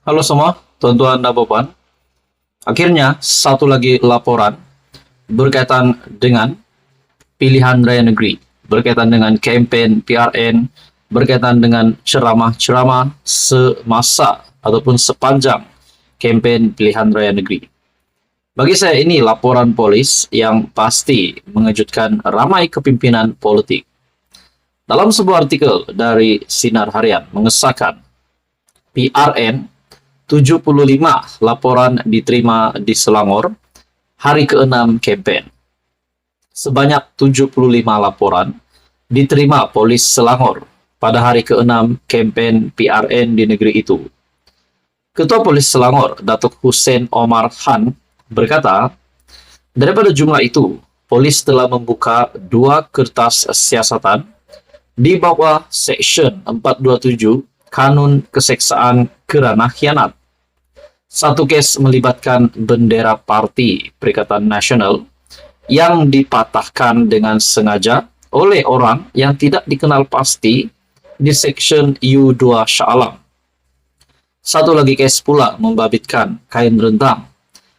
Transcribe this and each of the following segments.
Halo semua, tuan-tuan dan puan. Akhirnya, satu lagi laporan berkaitan dengan pilihan raya negeri, berkaitan dengan campaign PRN, berkaitan dengan ceramah-ceramah semasa ataupun sepanjang campaign pilihan raya negeri. Bagi saya ini laporan polis yang pasti mengejutkan ramai kepimpinan politik. Dalam sebuah artikel dari Sinar Harian mengesahkan PRN 75 laporan diterima di Selangor hari ke-6 campaign. Sebanyak 75 laporan diterima polis Selangor pada hari ke-6 campaign PRN di negeri itu. Ketua Polis Selangor, Datuk Hussein Omar Khan, berkata, daripada jumlah itu, polis telah membuka 2 kertas siasatan di bawah Seksyen 427 Kanun Keseksaan kerana Khianat. Satu kes melibatkan bendera parti Perikatan Nasional yang dipatahkan dengan sengaja oleh orang yang tidak dikenal pasti di Seksyen U2 Shah Alam. Satu lagi kes pula membabitkan kain rentang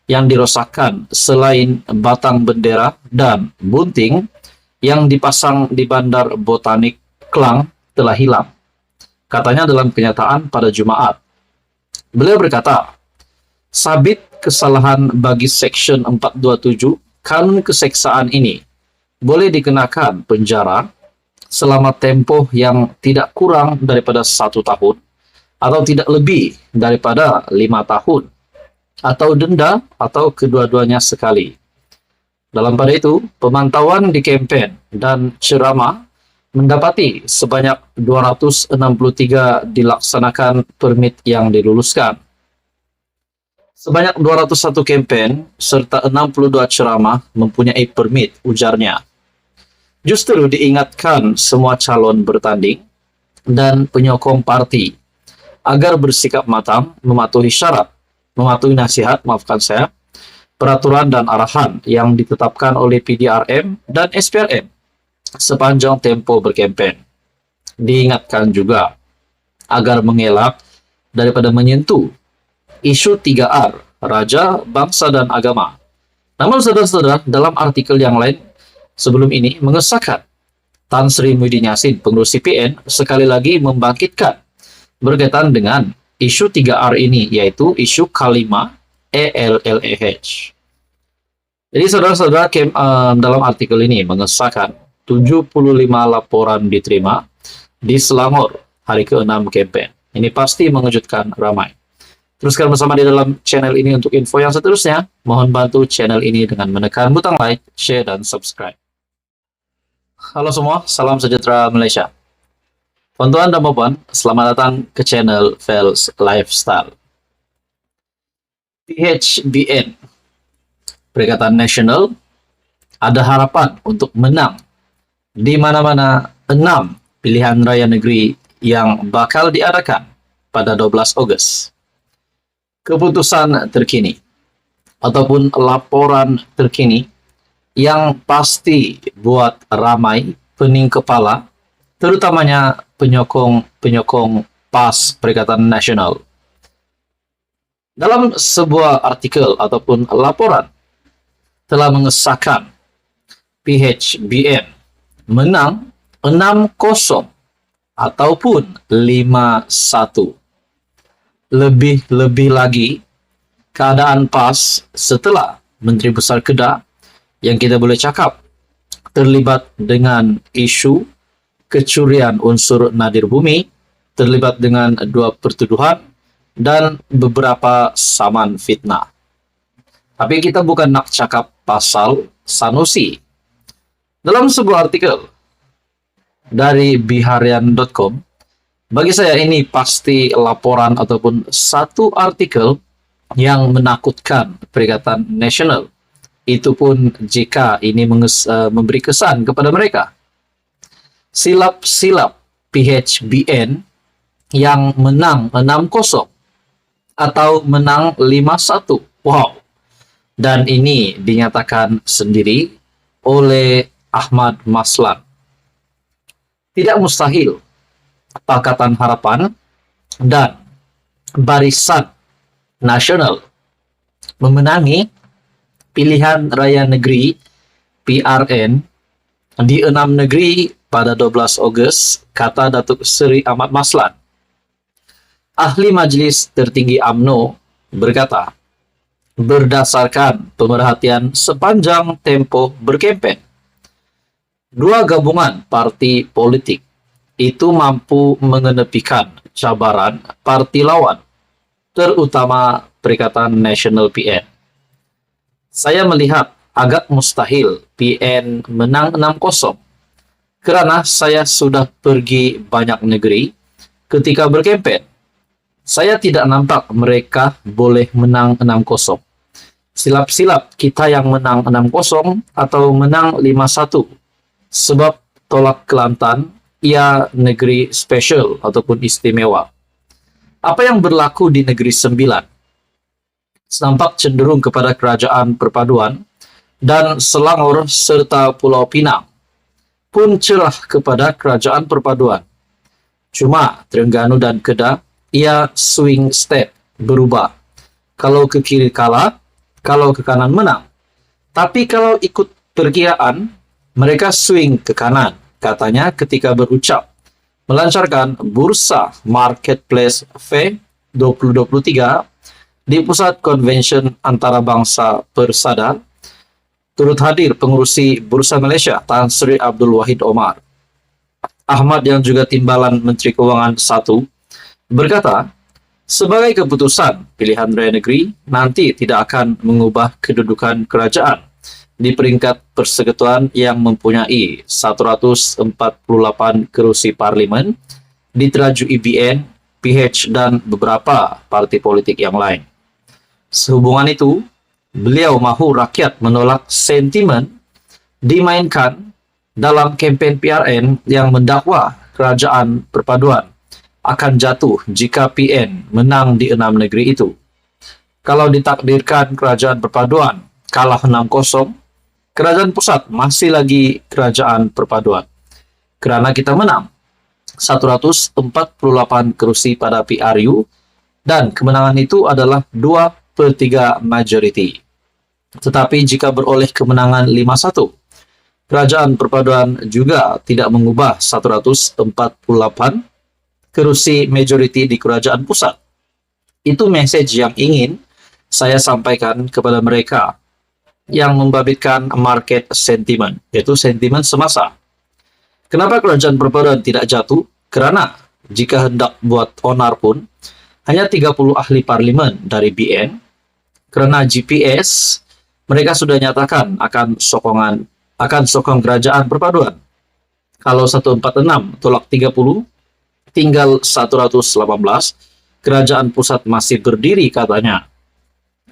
yang dirosakkan selain batang bendera dan bunting yang dipasang di Bandar Botanik Klang telah hilang. Katanya dalam kenyataan pada Jumaat. Beliau berkata, sabit kesalahan bagi Seksyen 427 Kanun Keseksaan ini boleh dikenakan penjara selama tempoh yang tidak kurang daripada 1 tahun atau tidak lebih daripada 5 tahun atau denda atau kedua-duanya sekali. Dalam pada itu, pemantauan di kempen dan ceramah mendapati sebanyak 263 dilaksanakan permit yang diluluskan. Sebanyak 201 kempen serta 62 ceramah mempunyai permit, ujarnya. Justru diingatkan semua calon bertanding dan penyokong parti agar bersikap matang, mematuhi syarat, mematuhi nasihat, peraturan dan arahan yang ditetapkan oleh PDRM dan SPRM sepanjang tempo berkempen. Diingatkan juga agar mengelak daripada menyentuh isu 3R, Raja, Bangsa, dan Agama. Namun saudara-saudara, dalam artikel yang lain sebelum ini mengesahkan Tan Sri Muhyiddin Yassin, pengurus CPN, sekali lagi membangkitkan berkaitan dengan isu 3R ini, yaitu isu Kalimah ELLEH. Jadi saudara-saudara, dalam artikel ini mengesahkan 75 laporan diterima di Selangor hari ke-6 campaign. Ini pasti mengejutkan ramai. Teruskan bersama di dalam channel ini untuk info yang seterusnya. Mohon bantu channel ini dengan menekan butang like, share, dan subscribe. Halo semua, salam sejahtera Malaysia. Tuan-tuan dan puan, selamat datang ke channel Fels Lifestyle. PHBN, Perikatan Nasional, ada harapan untuk menang di mana-mana 6 pilihan raya negeri yang bakal diadakan pada 12 Ogos. Keputusan terkini ataupun laporan terkini yang pasti buat ramai pening kepala, terutamanya penyokong PAS Perikatan Nasional. Dalam sebuah artikel ataupun laporan telah mengesahkan PHBN menang 6-0 ataupun 5-1. Lebih lagi, keadaan PAS setelah Menteri Besar Kedah yang kita boleh cakap terlibat dengan isu kecurian unsur nadir bumi, terlibat dengan 2 pertuduhan dan beberapa saman fitnah. Tapi kita bukan nak cakap pasal Sanusi. Dalam sebuah artikel dari biharian.com, bagi saya ini pasti laporan ataupun satu artikel yang menakutkan Perikatan Nasional. Itu pun jika ini memberi kesan kepada mereka. Silap-silap PHBN yang menang 6-0 atau menang 5-1. Wow. Dan ini dinyatakan sendiri oleh Ahmad Maslan. Tidak mustahil Pakatan Harapan dan Barisan Nasional memenangi pilihan raya negeri PRN di 6 negeri pada 12 Ogos, kata Datuk Seri Ahmad Maslan. Ahli Majlis Tertinggi UMNO berkata, berdasarkan pemerhatian sepanjang tempoh berkempen, dua gabungan parti politik itu mampu mengenepikan cabaran parti lawan, terutama Perikatan Nasional PN. Saya melihat agak mustahil PN menang 6-0 karena saya sudah pergi banyak negeri ketika berkempen. Saya tidak nampak mereka boleh menang 6-0. Silap-silap kita yang menang 6-0 atau menang 5-1. Sebab tolak Kelantan, ia negeri spesial ataupun istimewa. Apa yang berlaku di Negeri Sembilan nampak cenderung kepada kerajaan perpaduan, dan Selangor serta Pulau Pinang pun cerah kepada kerajaan perpaduan. Cuma Terengganu dan Kedah, ia swing state, berubah. Kalau ke kiri kalah, kalau ke kanan menang. Tapi kalau ikut perkiraan, mereka swing ke kanan, katanya ketika berucap melancarkan Bursa Marketplace Fair 2023 di Pusat Konvensyen Antarabangsa Persada. Turut hadir pengurusi Bursa Malaysia Tan Sri Abdul Wahid Omar. Ahmad yang juga Timbalan Menteri Keuangan 1 berkata, sebagai keputusan pilihan raya negeri nanti tidak akan mengubah kedudukan kerajaan di peringkat persekutuan yang mempunyai 148 kerusi parlimen diteraju IBN, PH dan beberapa parti politik yang lain. Sehubungan itu, beliau mahu rakyat menolak sentimen dimainkan dalam kempen PRN yang mendakwa kerajaan perpaduan akan jatuh jika PN menang di 6 negeri itu. Kalau ditakdirkan kerajaan perpaduan kalah 6-0, kerajaan pusat masih lagi kerajaan perpaduan. Kerana kita menang 148 kerusi pada PRU dan kemenangan itu adalah 2/3 majoriti. Tetapi jika beroleh kemenangan 5-1, kerajaan perpaduan juga tidak mengubah 148 kerusi majoriti di kerajaan pusat. Itu message yang ingin saya sampaikan kepada mereka yang membabitkan market sentiment, yaitu sentimen semasa. Kenapa kerajaan perpaduan tidak jatuh? Kerana jika hendak buat onar pun, hanya 30 ahli parlimen dari BN, kerana GPS, mereka sudah nyatakan akan sokong kerajaan perpaduan. Kalau 146 tolak 30, tinggal 118, kerajaan pusat masih berdiri katanya.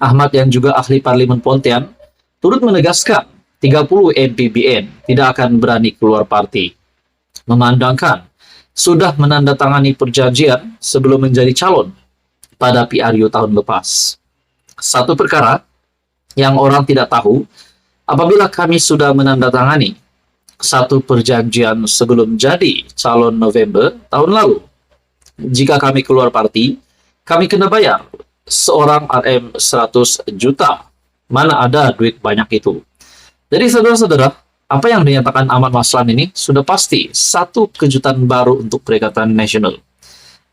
Ahmad yang juga ahli parlimen Pontian turut menegaskan 30 MPBN tidak akan berani keluar parti. Memandangkan sudah menandatangani perjanjian sebelum menjadi calon pada PRU tahun lepas. Satu perkara yang orang tidak tahu, apabila kami sudah menandatangani satu perjanjian sebelum jadi calon November tahun lalu, jika kami keluar parti, kami kena bayar seorang RM 100 juta. Mana ada duit banyak itu. Jadi saudara-saudara, apa yang dinyatakan Ahmad Maslan ini sudah pasti satu kejutan baru untuk Perikatan Nasional.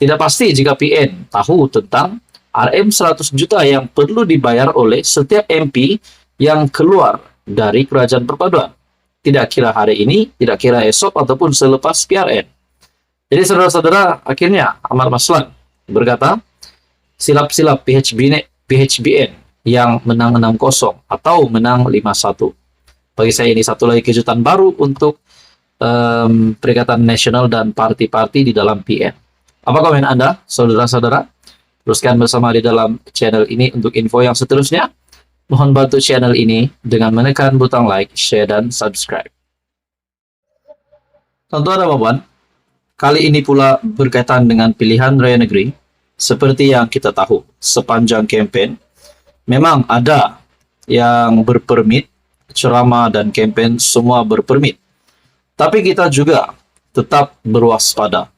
Tidak pasti jika PN tahu tentang RM 100 juta yang perlu dibayar oleh setiap MP yang keluar dari kerajaan perpaduan. Tidak kira hari ini, tidak kira esok, ataupun selepas PRN. Jadi saudara-saudara, akhirnya Ahmad Maslan berkata, silap-silap PHBN yang menang 6-0 atau menang 5-1. Bagi saya ini satu lagi kejutan baru untuk Perikatan Nasional dan parti-parti di dalam PN. Apa komen Anda, saudara-saudara? Teruskan bersama di dalam channel ini untuk info yang seterusnya. Mohon bantu channel ini dengan menekan butang like, share, dan subscribe. Tuan-tuan dan puan, kali ini pula berkaitan dengan pilihan raya negeri. Seperti yang kita tahu, sepanjang kempen, memang ada yang berpermit, ceramah dan kempen semua berpermit. Tapi kita juga tetap berwaspada,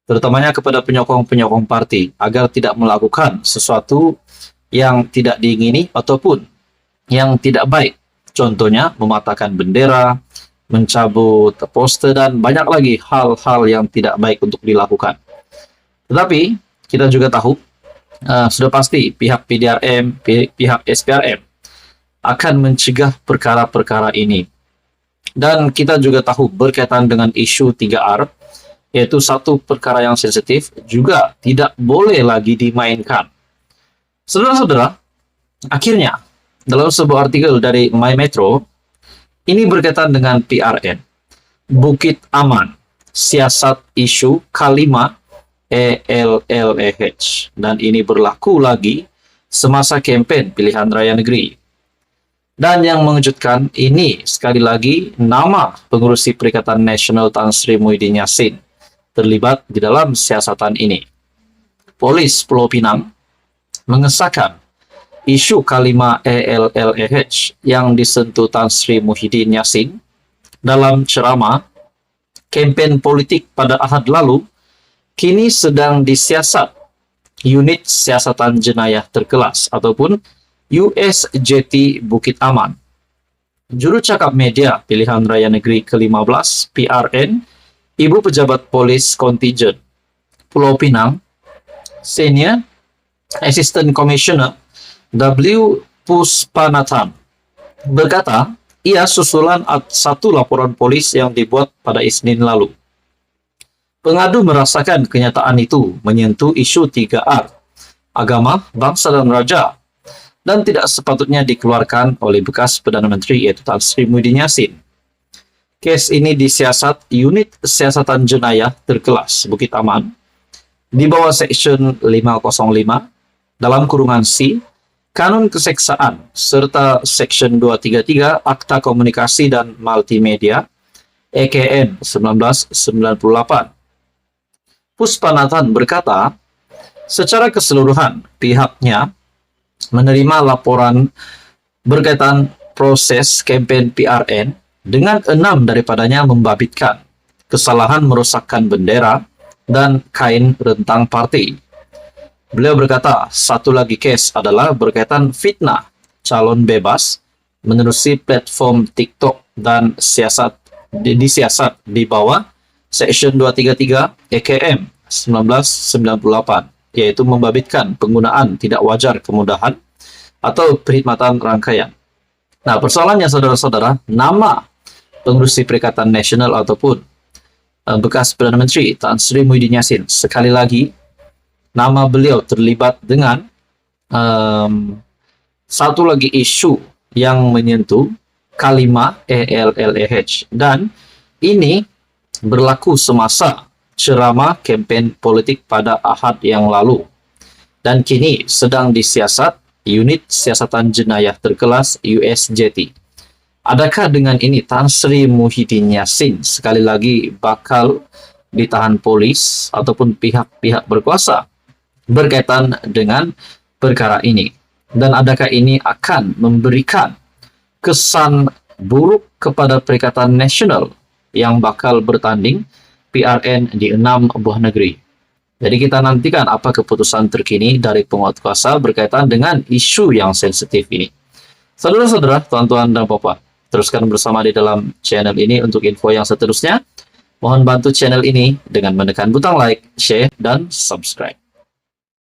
terutamanya kepada penyokong-penyokong parti, agar tidak melakukan sesuatu yang tidak diingini ataupun yang tidak baik. Contohnya mematahkan bendera, mencabut poster, dan banyak lagi hal-hal yang tidak baik untuk dilakukan. Tetapi kita juga tahu sudah pasti pihak PDRM, pihak SPRM akan mencegah perkara-perkara ini. Dan kita juga tahu berkaitan dengan isu 3R, yaitu satu perkara yang sensitif, juga tidak boleh lagi dimainkan. Saudara-saudara, akhirnya dalam sebuah artikel dari My Metro, ini berkaitan dengan PRN, Bukit Aman, siasat isu K5 ELLEH, dan ini berlaku lagi semasa kampanye pilihan raya negeri. Dan yang mengejutkan, ini sekali lagi nama pengurusi Perikatan Nasional Tan Sri Muhyiddin Yassin terlibat di dalam siasatan ini. Polis Pulau Pinang mengesahkan isu K5 ELLEH yang disentuh Tan Sri Muhyiddin Yassin dalam ceramah kampanye politik pada Ahad lalu, kini sedang disiasat Unit Siasatan Jenayah Terkelas ataupun USJT Bukit Aman. Juru cakap media pilihan raya negeri ke-15 PRN, Ibu Pejabat Polis Kontingen Pulau Pinang, Senior Assistant Commissioner W. Puspanathan, berkata ia susulan satu laporan polis yang dibuat pada Isnin lalu. Pengadu merasakan kenyataan itu menyentuh isu 3R, agama, bangsa dan raja, dan tidak sepatutnya dikeluarkan oleh bekas Perdana Menteri yaitu Tan Sri Muhyiddin Yassin. Kes ini disiasat Unit Siasatan Jenayah Terkelas Bukit Aman di bawah Section 505 dalam kurungan C Kanun Keseksaan serta Section 233 Akta Komunikasi dan Multimedia EKN 1998. Puspanathan berkata, secara keseluruhan pihaknya menerima laporan berkaitan proses kampanye PRN dengan 6 daripadanya membabitkan kesalahan merosakkan bendera dan kain rentang parti. Beliau berkata, satu lagi kes adalah berkaitan fitnah calon bebas menerusi platform TikTok dan disiasat di bawah Section 233 EKM 1998. Yaitu membabitkan penggunaan tidak wajar kemudahan atau perkhidmatan rangkaian. Nah, persoalannya saudara-saudara, nama pengurusi Perikatan Nasional ataupun bekas Perdana Menteri Tan Sri Muhyiddin Yassin, sekali lagi nama beliau terlibat dengan satu lagi isu yang menyentuh K5 ELLEH, dan ini berlaku semasa ceramah kampanye politik pada Ahad yang lalu, dan kini sedang disiasat Unit Siasatan Jenayah Terkelas USJT. Adakah dengan ini Tan Sri Muhyiddin Yassin sekali lagi bakal ditahan polis ataupun pihak-pihak berkuasa berkaitan dengan perkara ini? Dan adakah ini akan memberikan kesan buruk kepada Perikatan Nasional yang bakal bertanding PRN di 6 buah negeri? Jadi kita nantikan apa keputusan terkini dari penguasa berkaitan dengan isu yang sensitif ini. Saudara-saudara, tuan-tuan dan bapak, teruskan bersama di dalam channel ini untuk info yang seterusnya. Mohon bantu channel ini dengan menekan butang like, share, dan subscribe.